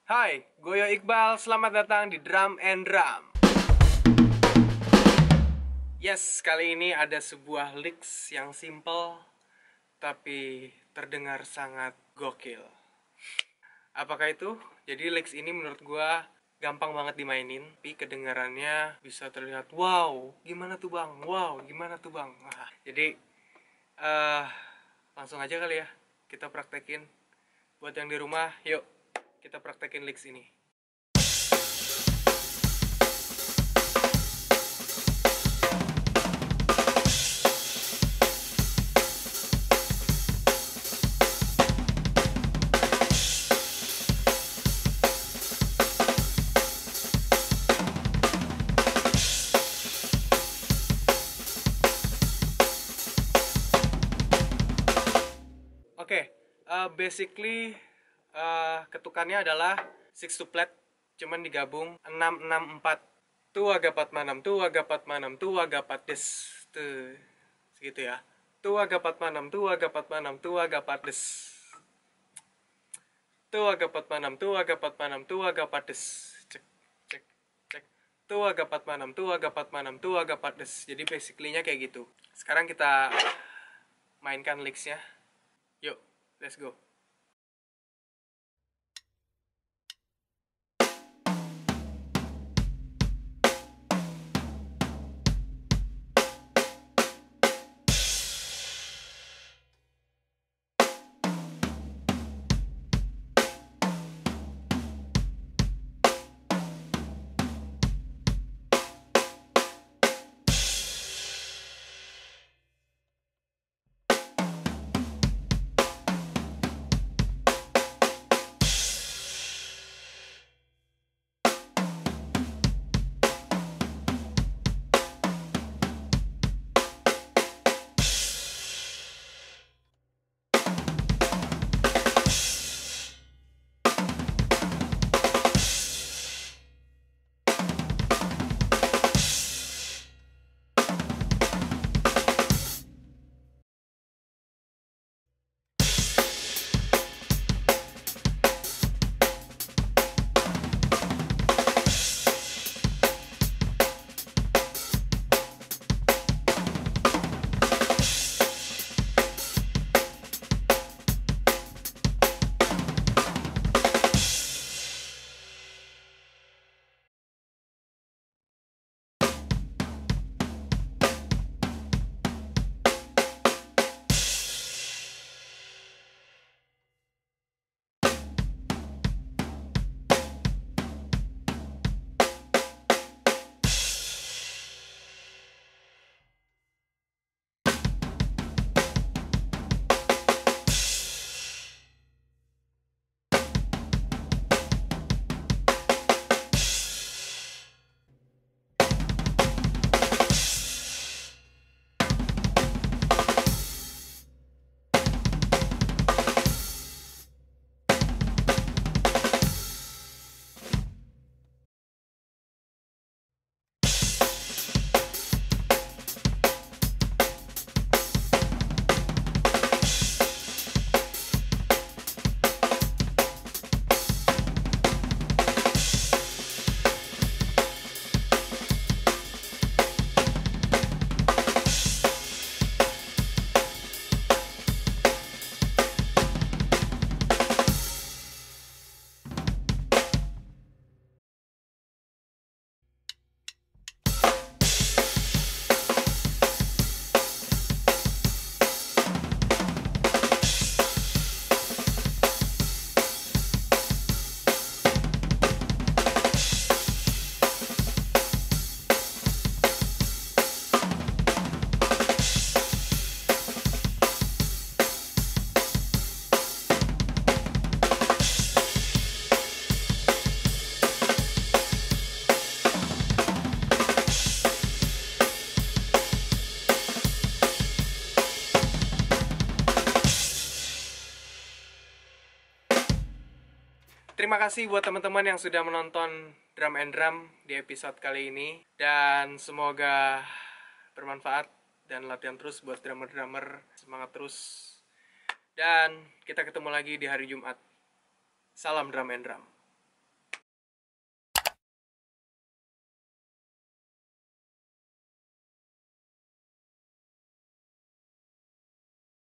Hai, Goyo Iqbal, selamat datang di Drum and Drum. Yes, kali ini ada sebuah licks yang simple tapi terdengar sangat gokil. Apakah itu? Jadi licks ini menurut gua gampang banget dimainin, tapi kedengarannya bisa terlihat wow, gimana tuh bang? Wow, gimana tuh bang? Jadi eh langsung aja kali ya kita praktekin. Buat yang di rumah, yuk kita praktekin licks ini. Oke, basically ketukannya adalah 6 to flat, cuman digabung 6 6 4. Tu aga pat manam, tu aga pat manam, tu aga pat des. Tuh, segitu ya. Tu aga pat manam, tu aga pat manam, tu aga pat des. Tu aga pat manam, tu aga pat manam, tu aga pat des. Cek, cek, cek. Tu aga pat manam, tu aga pat manam, tu aga pat des. Jadi basically-nya kayak gitu. Sekarang kita mainkan licks-nya. Yuk, let's go. Terima kasih buat teman-teman yang sudah menonton Drum and Drum di episode kali ini. Dan semoga bermanfaat dan latihan terus buat drummer-drummer. Semangat terus. Dan kita ketemu lagi di hari Jumat. Salam Drum and Drum.